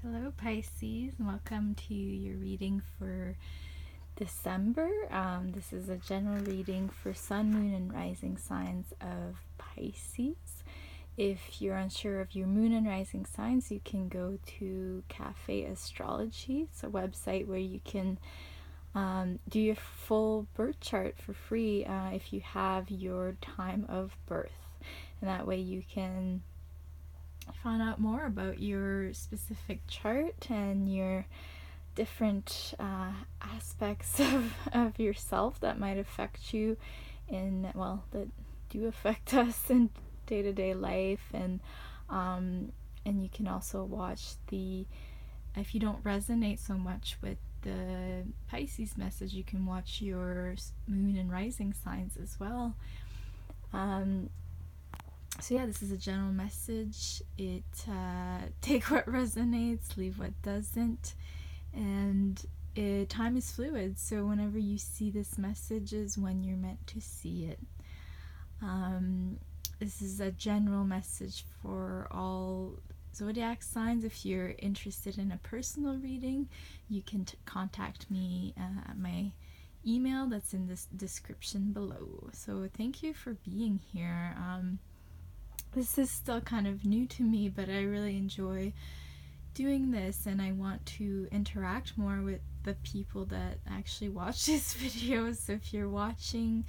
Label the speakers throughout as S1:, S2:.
S1: Hello Pisces, welcome to your reading for December. This is a general reading for Sun, Moon, and Rising signs of Pisces. If you're unsure of your Moon and Rising signs, you can go to Cafe Astrology. It's a website where you can do your full birth chart for free if you have your time of birth. And that way you can find out more about your specific chart and your different aspects of yourself that might affect you that do affect us in day-to-day life. And you can also watch if you don't resonate so much with the Pisces message, you can watch your Moon and Rising signs as well. So yeah, this is a general message. Take what resonates, leave what doesn't, and time is fluid. So whenever you see this message is when you're meant to see it. This is a general message for all zodiac signs. If you're interested in a personal reading, you can contact me at my email that's in this description below. So thank you for being here. This is still kind of new to me, but I really enjoy doing this, and I want to interact more with the people that actually watch these videos. So if you're watching,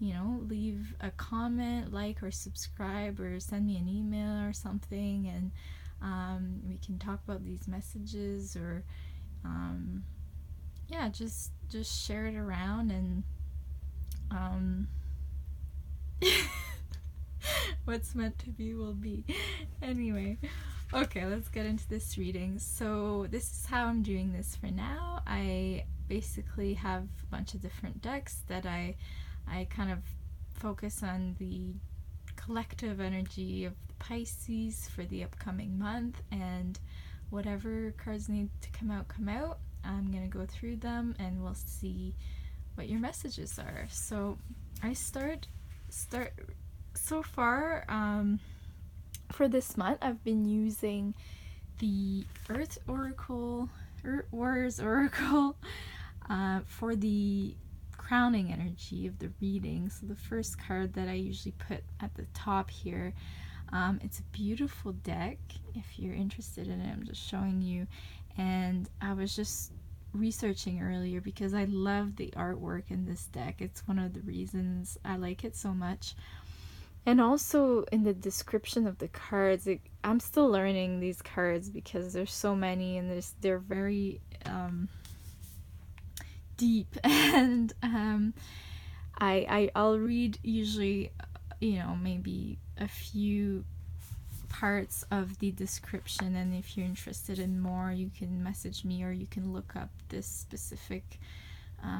S1: leave a comment, like, or subscribe, or send me an email or something, and we can talk about these messages, or just share it around. And what's meant to be will be. Anyway, okay, let's get into this reading. So this is how I'm doing this for now. I basically have a bunch of different decks that I kind of focus on the collective energy of the Pisces for the upcoming month, and whatever cards need to come out. I'm gonna go through them and we'll see what your messages are. So I start so far, for this month, I've been using the Earth Oracle, Warriors Oracle, for the crowning energy of the reading. So the first card that I usually put at the top here, it's a beautiful deck. If you're interested in it, I'm just showing you. And I was just researching earlier because I love the artwork in this deck. It's one of the reasons I like it so much. And also in the description of the cards, I'm still learning these cards because there's so many, and they're very deep. And I'll read usually, maybe a few parts of the description, and if you're interested in more, you can message me, or you can look up this specific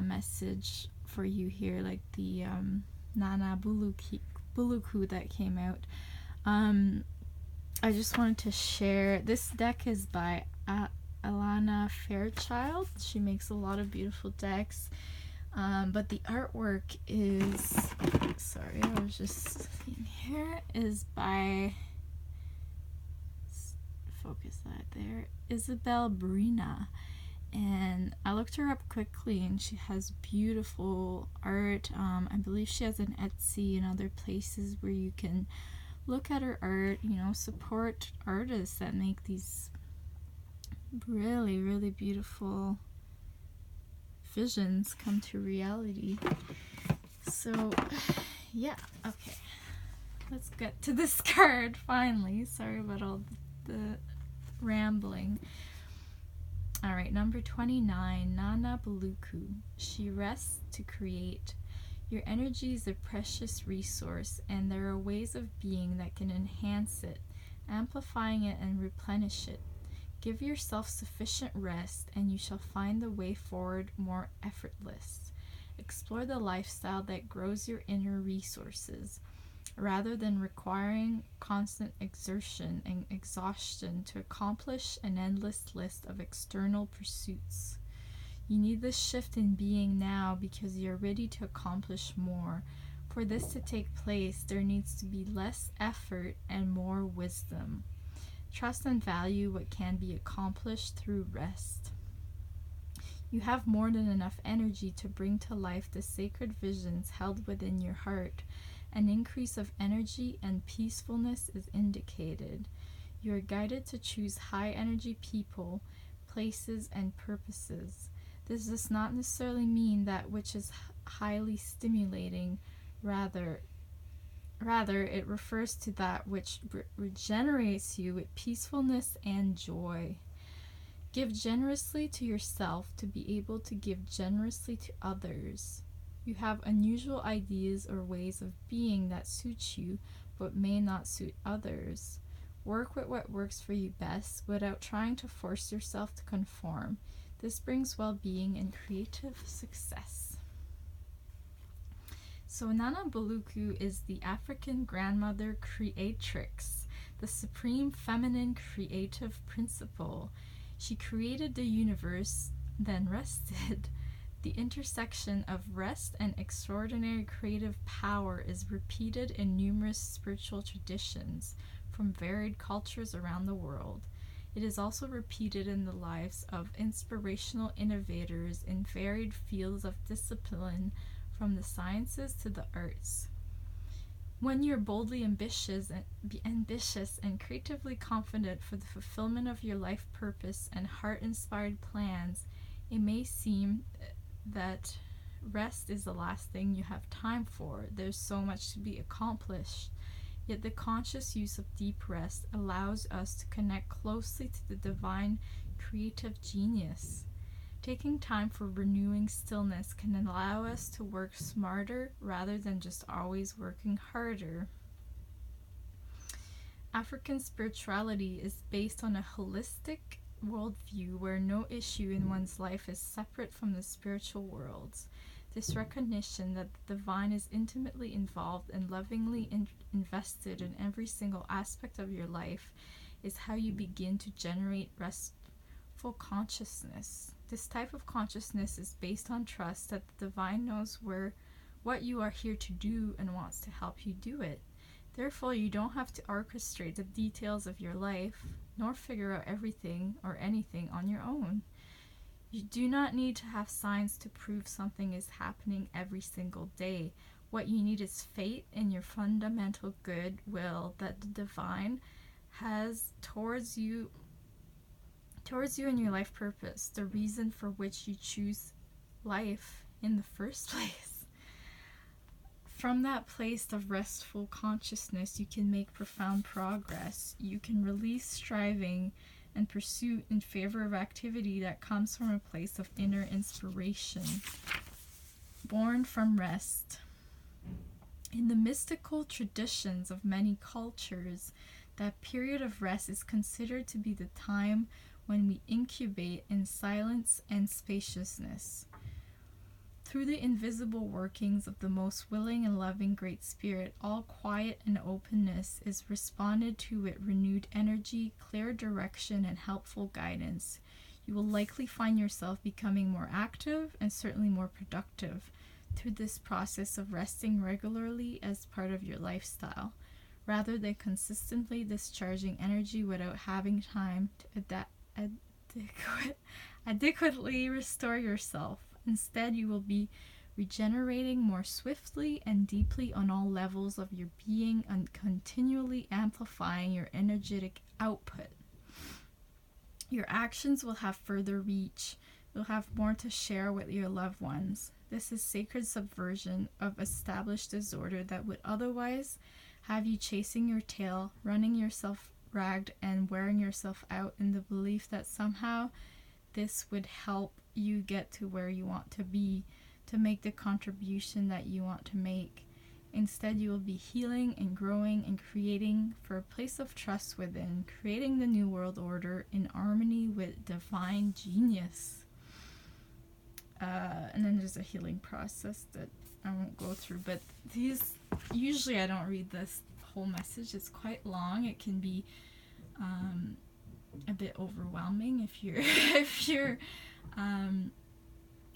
S1: message for you here, like the Nana Buluku that came out. I just wanted to share, this deck is by Alana Fairchild. She makes a lot of beautiful decks, but the artwork is, sorry, I was just seeing here, is by, focus that there, Isabel Brina. And I looked her up quickly, and she has beautiful art. I believe she has an Etsy and other places where you can look at her art, support artists that make these really, really beautiful visions come to reality. So, yeah, okay. Let's get to this card, finally. Sorry about all the rambling. Alright, number 29, Nana Buluku. She rests to create. Your energy is a precious resource, and there are ways of being that can enhance it, amplifying it and replenish it. Give yourself sufficient rest, and you shall find the way forward more effortless. Explore the lifestyle that grows your inner resources, rather than requiring constant exertion and exhaustion to accomplish an endless list of external pursuits. You need this shift in being now because you're ready to accomplish more. For this to take place, there needs to be less effort and more wisdom. Trust and value what can be accomplished through rest. You have more than enough energy to bring to life the sacred visions held within your heart. An increase of energy and peacefulness is indicated. You are guided to choose high energy people, places, and purposes. This does not necessarily mean that which is highly stimulating. Rather, it refers to that which regenerates you with peacefulness and joy. Give generously to yourself to be able to give generously to others. You have unusual ideas or ways of being that suit you but may not suit others. Work with what works for you best without trying to force yourself to conform. This brings well-being and creative success. So Nana Buluku is the African grandmother creatrix, the supreme feminine creative principle. She created the universe, then rested. The intersection of rest and extraordinary creative power is repeated in numerous spiritual traditions from varied cultures around the world. It is also repeated in the lives of inspirational innovators in varied fields of discipline, from the sciences to the arts. When you're boldly ambitious and creatively confident for the fulfillment of your life purpose and heart-inspired plans, it may seem that rest is the last thing you have time for. There's so much to be accomplished. Yet the conscious use of deep rest allows us to connect closely to the divine creative genius. Taking time for renewing stillness can allow us to work smarter rather than just always working harder. African spirituality is based on a holistic worldview where no issue in one's life is separate from the spiritual worlds. This recognition that the divine is intimately involved and lovingly invested in every single aspect of your life is how you begin to generate restful consciousness. This type of consciousness is based on trust that the divine knows what you are here to do and wants to help you do it. Therefore, you don't have to orchestrate the details of your life, nor figure out everything or anything on your own. You do not need to have signs to prove something is happening every single day. What you need is faith in your fundamental goodwill that the divine has towards you and your life purpose, the reason for which you choose life in the first place. From that place of restful consciousness, you can make profound progress. You can release striving and pursuit in favor of activity that comes from a place of inner inspiration, born from rest. In the mystical traditions of many cultures, that period of rest is considered to be the time when we incubate in silence and spaciousness. Through the invisible workings of the most willing and loving Great Spirit, all quiet and openness is responded to with renewed energy, clear direction, and helpful guidance. You will likely find yourself becoming more active and certainly more productive through this process of resting regularly as part of your lifestyle, rather than consistently discharging energy without having time to adequately restore yourself. Instead, you will be regenerating more swiftly and deeply on all levels of your being and continually amplifying your energetic output. Your actions will have further reach. You'll have more to share with your loved ones. This is sacred subversion of established disorder that would otherwise have you chasing your tail, running yourself ragged, and wearing yourself out in the belief that somehow this would help you get to where you want to be, to make the contribution that you want to make. Instead, you will be healing and growing and creating for a place of trust within, creating the new world order in harmony with divine genius. And then there's a healing process that I won't go through, but these, usually I don't read this whole message. It's quite long. It can be a bit overwhelming if you're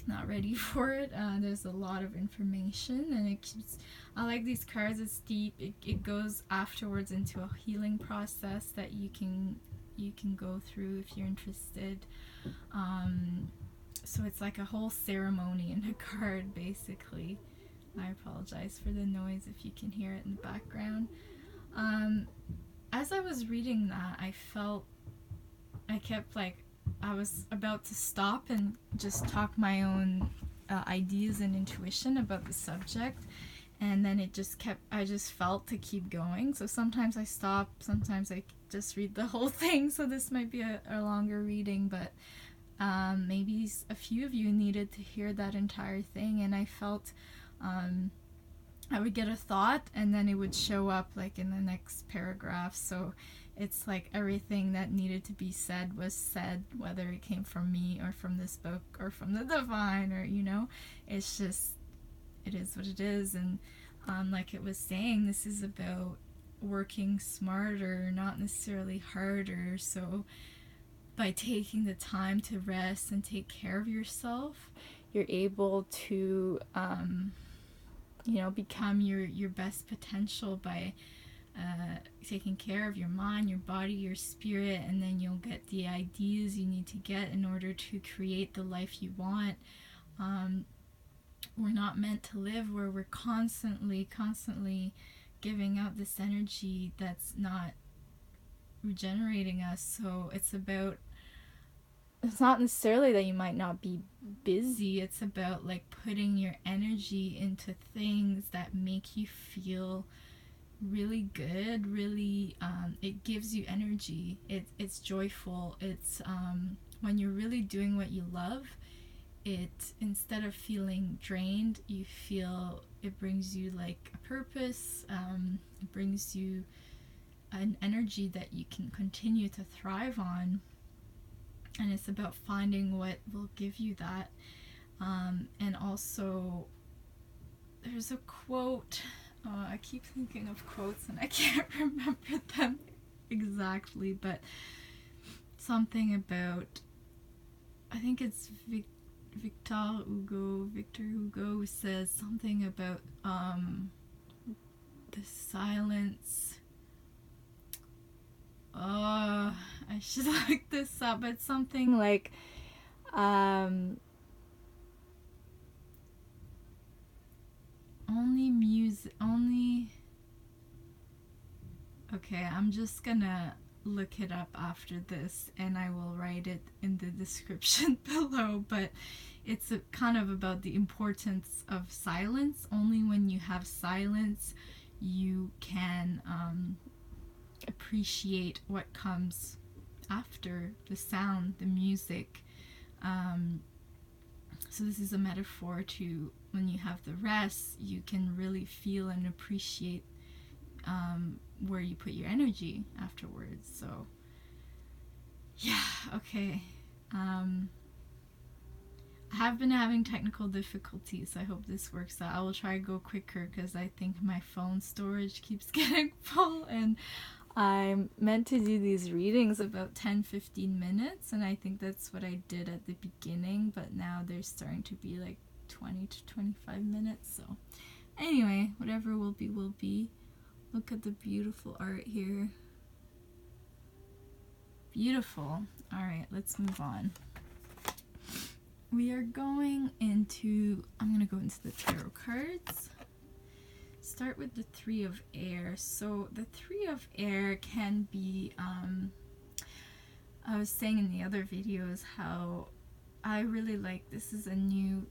S1: not ready for it. There's a lot of information, and it keeps, I like these cards. It's deep. It goes afterwards into a healing process that you can go through if you're interested. So it's like a whole ceremony in a card, basically. I apologize for the noise if you can hear it in the background. As I was reading that, I was about to stop and just talk my own ideas and intuition about the subject, and then I just felt to keep going. So sometimes I stop, sometimes I just read the whole thing, so this might be a longer reading, but maybe a few of you needed to hear that entire thing, and I felt I would get a thought and then it would show up like in the next paragraph. So it's like everything that needed to be said was said, whether it came from me or from this book or from the divine, or it's just, it is what it is. And like it was saying, this is about working smarter, not necessarily harder. So by taking the time to rest and take care of yourself, you're able to become your best potential by taking care of your mind, your body, your spirit, and then you'll get the ideas you need to get in order to create the life you want. We're not meant to live where we're constantly giving out this energy that's not regenerating us. So it's not necessarily that you might not be busy. It's about like putting your energy into things that make you feel really good, really it gives you energy. It's joyful. It's when you're really doing what you love, it, instead of feeling drained, you feel it brings you like a purpose. It brings you an energy that you can continue to thrive on. And it's about finding what will give you that. And also, there's a quote. I keep thinking of quotes and I can't remember them exactly, but something about, I think it's Victor Hugo says something about the silence. I should look this up, but something like okay, I'm just gonna look it up after this and I will write it in the description below, but it's kind of about the importance of silence. Only when you have silence you can appreciate what comes after, the sound, the music. So this is a metaphor to when you have the rest, you can really feel and appreciate where you put your energy afterwards. So yeah, okay. I have been having technical difficulties. I hope this works out. I will try to go quicker because I think my phone storage keeps getting full, and I'm meant to do these readings about 10-15 minutes, and I think that's what I did at the beginning, but now they're starting to be like 20 to 25 minutes. So anyway, whatever will be will be. Look at the beautiful art here. Beautiful. Alright, let's move on. We are going into, I'm going to go into the tarot cards. Start with the Three of Air. So the Three of Air can be, I was saying in the other videos how I really like, this is a new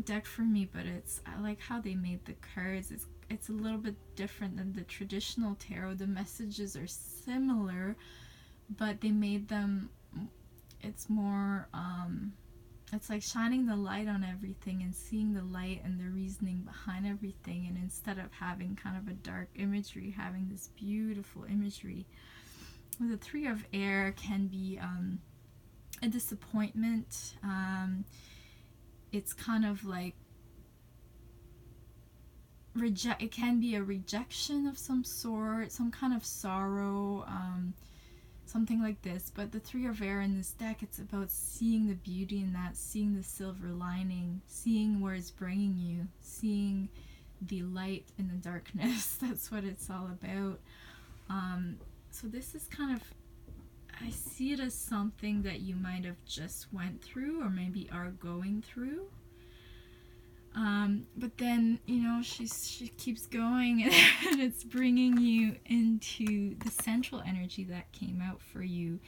S1: deck for me, but I like how they made the cards. It's a little bit different than the traditional tarot. The messages are similar, but they made them, it's more, it's like shining the light on everything and seeing the light and the reasoning behind everything, and instead of having kind of a dark imagery, having this beautiful imagery. The Three of Air can be a disappointment. It's kind of like it can be a rejection of some sort, some kind of sorrow. something like this. But the Three of Air in this deck, it's about seeing the beauty in that, seeing the silver lining, seeing where it's bringing you, seeing the light in the darkness. That's what it's all about. So this is kind of, I see it as something that you might have just went through or maybe are going through. But then, you know, she keeps going and it's bringing you into the central energy that came out for you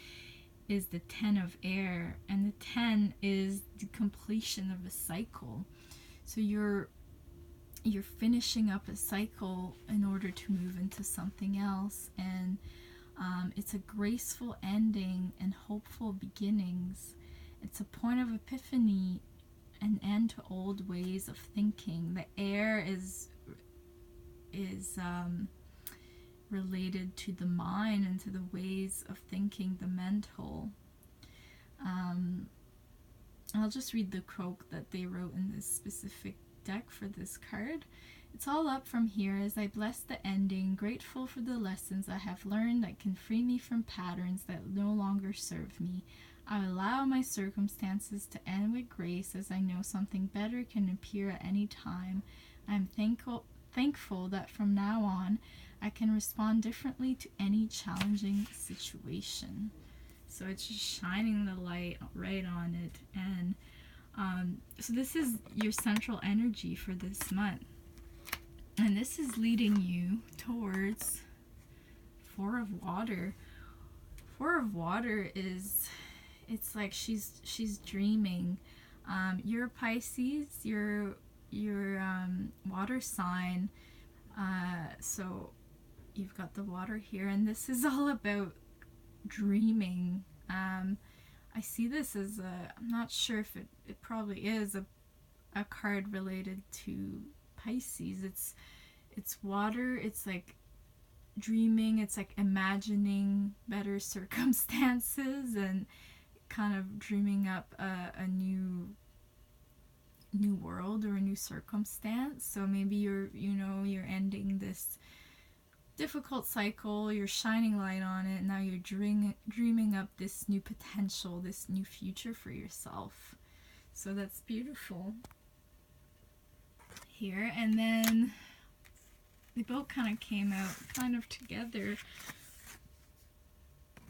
S1: is the 10 of Air, and the 10 is the completion of a cycle. So you're finishing up a cycle in order to move into something else, and it's a graceful ending and hopeful beginnings. It's a point of epiphany, an end to old ways of thinking. The air is related to the mind and to the ways of thinking, the mental. I'll just read the quote that they wrote in this specific deck for this card. It's all up from here as I bless the ending, grateful for the lessons I have learned that can free me from patterns that no longer serve me. I allow my circumstances to end with grace as I know something better can appear at any time. I am thankful that from now on I can respond differently to any challenging situation. So it's just shining the light right on it. And so this is your central energy for this month. And this is leading you towards Four of Water. Four of Water is, it's like she's dreaming. You're Pisces, you're water sign. So you've got the water here, and this is all about dreaming. I see this as I'm not sure if it probably is a card related to Pisces. It's water, it's like dreaming, it's like imagining better circumstances and kind of dreaming up a new world or a new circumstance. So maybe you're ending this difficult cycle, you're shining light on it, and now you're dreaming up this new potential, this new future for yourself. So that's beautiful here. And then they both kind of came out kind of together.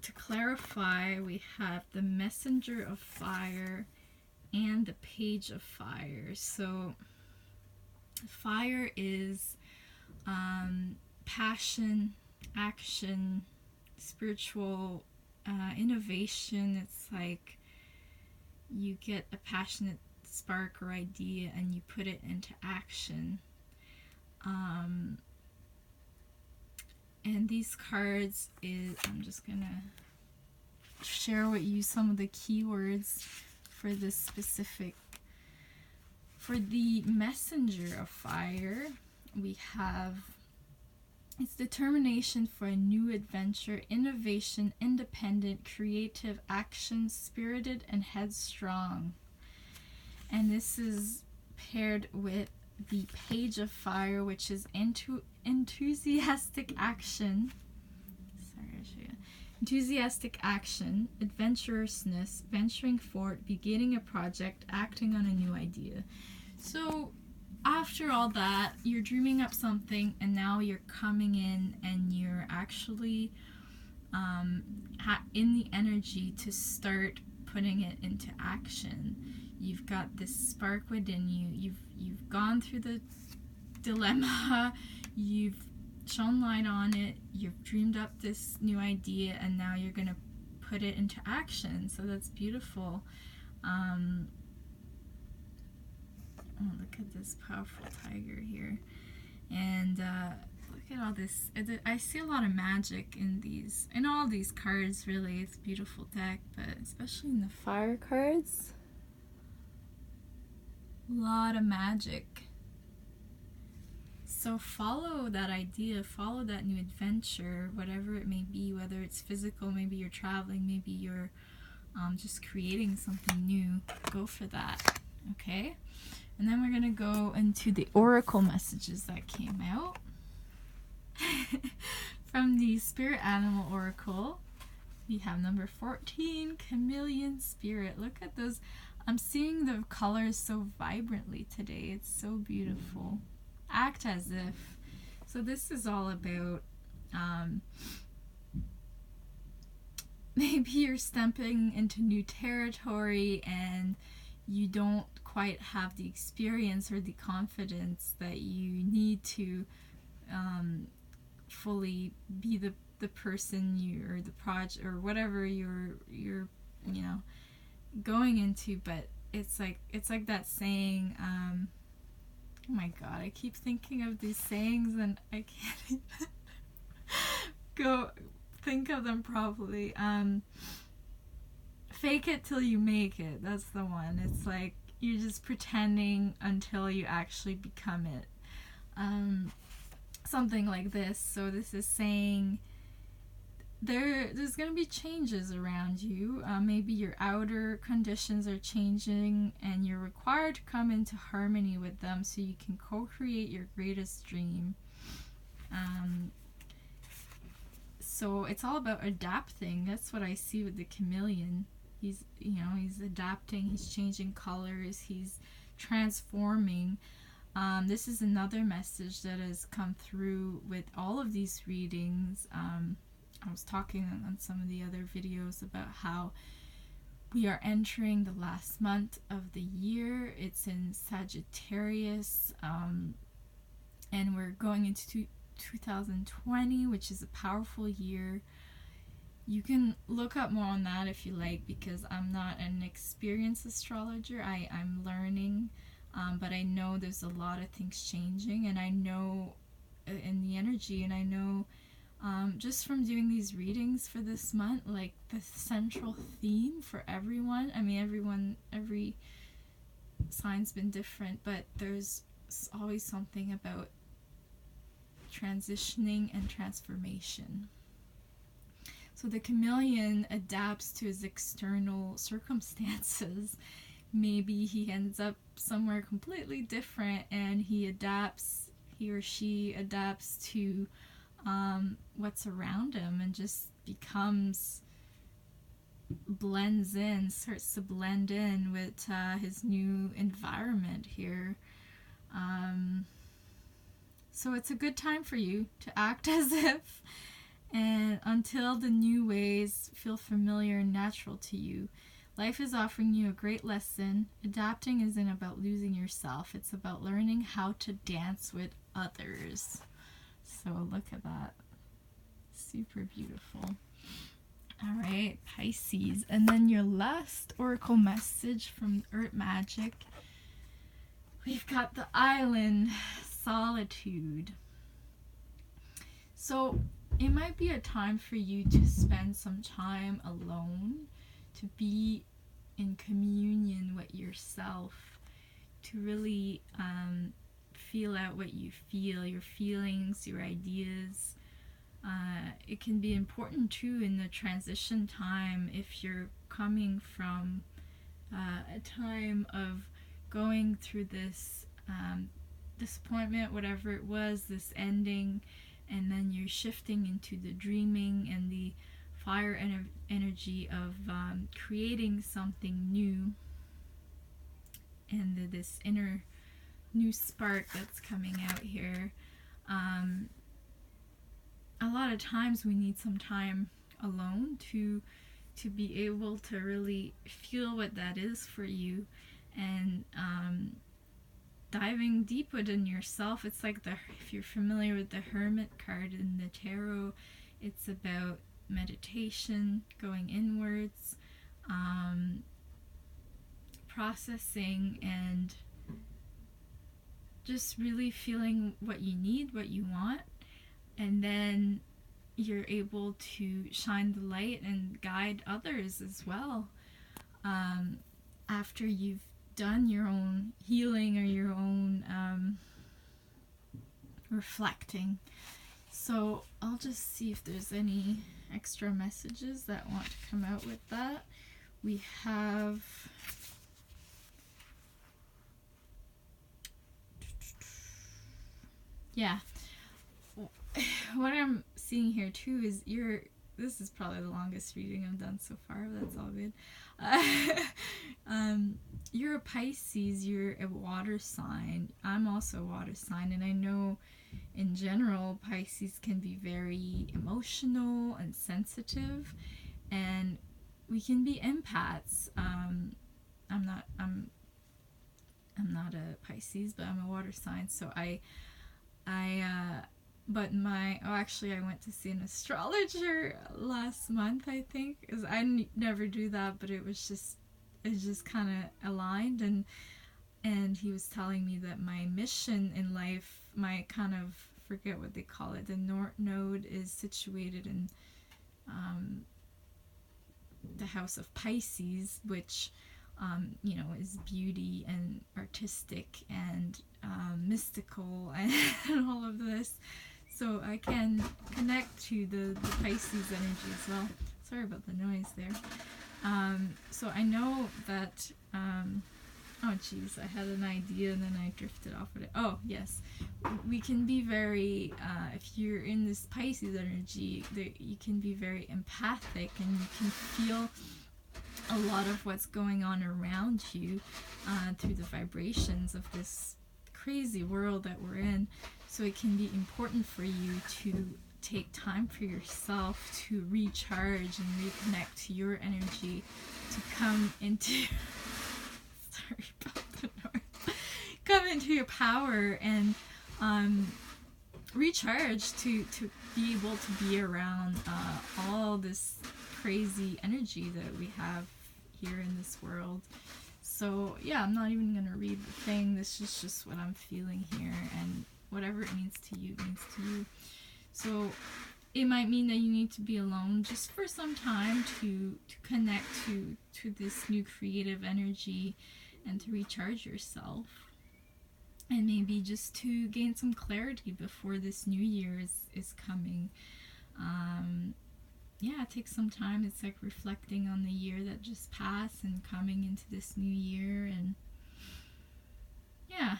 S1: To clarify, we have the Messenger of Fire and the Page of Fire. So fire is passion, action, spiritual innovation. It's like you get a passionate spark or idea and you put it into action. And these cards I'm just gonna share with you some of the keywords for this specific. For the Messenger of Fire, we have, it's determination for a new adventure, innovation, independent, creative, action, spirited, and headstrong. And this is paired with the Page of Fire, which is enthusiastic action. Enthusiastic action, adventurousness, venturing forward, beginning a project, acting on a new idea. So after all that, you're dreaming up something, and now you're coming in and you're actually in the energy to start putting it into action. You've got this spark within you. You've gone through the dilemma. You've shone light on it. You've dreamed up this new idea, and now you're gonna put it into action. So that's beautiful. Oh, look at this powerful tiger here. And look at all this. I see a lot of magic in all these cards, really. It's a beautiful deck, but especially in the fire cards, a lot of magic. So follow that idea, follow that new adventure, whatever it may be, whether it's physical, maybe you're traveling, maybe you're just creating something new. Go for that, okay? And then we're going to go into the oracle messages that came out from the Spirit Animal Oracle. We have number 14, Chameleon Spirit. Look at those. I'm seeing the colors so vibrantly today. It's so beautiful. Act as if. So this is all about maybe you're stepping into new territory and you don't quite have the experience or the confidence that you need to fully be the person you, or the project or whatever you're you know going into. But it's like that saying, oh my god, I keep thinking of these sayings and I can't even go think of them properly. Fake it till you make it. That's the one. It's like you're just pretending until you actually become it. Something like this. So this is saying there's going to be changes around you. Maybe your outer conditions are changing and you're required to come into harmony with them so you can co-create your greatest dream. So it's all about adapting. That's what I see with the chameleon. He's adapting, he's changing colors, he's transforming. This is another message that has come through with all of these readings. I was talking on some of the other videos about how we are entering the last month of the year. It's in Sagittarius, and we're going into 2020, which is a powerful year. You can look up more on that if you like, because I'm not an experienced astrologer. I'm learning, but I know there's a lot of things changing, and I know in the energy, and I know just from doing these readings for this month, like the central theme for everyone. I mean, every sign's been different, but there's always something about transitioning and transformation. So the chameleon adapts to his external circumstances. Maybe he ends up somewhere completely different, and he or she adapts to what's around him, and just starts to blend in with his new environment here. So it's a good time for you to act as if, and until the new ways feel familiar and natural to you. Life is offering you a great lesson. Adapting isn't about losing yourself. It's about learning how to dance with others. So look at that. Super beautiful. All right, Pisces. And then your last oracle message from Earth Magic. We've got the island, solitude. So it might be a time for you to spend some time alone, to be in communion with yourself, to really feel out what you feel, your feelings, your ideas. It can be important too in the transition time if you're coming from a time of going through this disappointment, whatever it was, this ending, and then you're shifting into the dreaming and the fire energy of creating something new, and this inner new spark that's coming out here. A lot of times we need some time alone to be able to really feel what that is for you, and diving deep within yourself. It's like if you're familiar with the Hermit card in the tarot, it's about meditation, going inwards, processing, and just really feeling what you need, what you want, and then you're able to shine the light and guide others as well. After you've done your own healing or your own reflecting. So I'll just see if there's any extra messages that want to come out with that. We have what I'm seeing here too is this is probably the longest reading I've done so far, but that's all good. You're a Pisces, you're a water sign. I'm also a water sign, and I know in general Pisces can be very emotional and sensitive, and we can be empaths. I'm not a Pisces, but I'm a water sign, so actually I went to see an astrologer last month, I think, because I never do that, but it just kind of aligned, and he was telling me that my mission in life, my kind of, forget what they call it, the North Node is situated in the house of Pisces, which is beauty and artistic and mystical and all of this. So I can connect to the Pisces energy as well. Sorry about the noise there. So I know that, oh geez, I had an idea and then I drifted off of it. Oh yes, we can be very, if you're in this Pisces energy, you can be very empathic, and you can feel a lot of what's going on around you through the vibrations of this crazy world that we're in. So it can be important for you to take time for yourself to recharge and reconnect to your energy, to come into sorry about the noise, come into your power and recharge, to be able to be around all this crazy energy that we have here in this world. So yeah, I'm not even gonna read the thing. This is just what I'm feeling here, and whatever it means to you, it means to you. So it might mean that you need to be alone just for some time to connect to this new creative energy and to recharge yourself, and maybe just to gain some clarity before this new year is coming. Take some time. It's like reflecting on the year that just passed and coming into this new year. And yeah,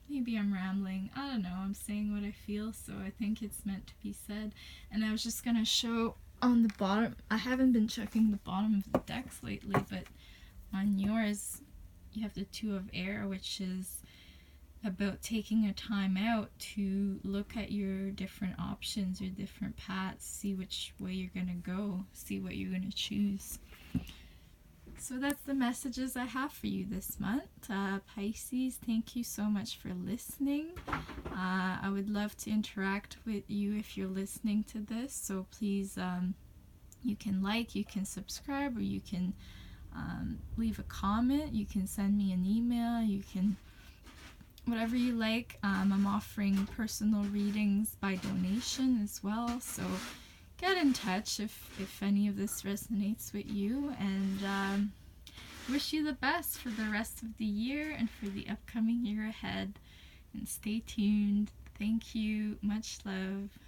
S1: maybe I'm rambling. I don't know. I'm saying what I feel, so I think it's meant to be said. And I was just gonna show on the bottom. I haven't been checking the bottom of the decks lately, but on yours you have the Two of Air, which is about taking a time out to look at your different options, your different paths, see which way you're gonna go, see what you're gonna choose. So that's the messages I have for you this month. Pisces, thank you so much for listening. I would love to interact with you if you're listening to this, so please, you can like, you can subscribe, or you can leave a comment, you can send me an email, you can whatever you like. I'm offering personal readings by donation as well, so get in touch if any of this resonates with you, and wish you the best for the rest of the year and for the upcoming year ahead, and stay tuned. Thank you. Much love.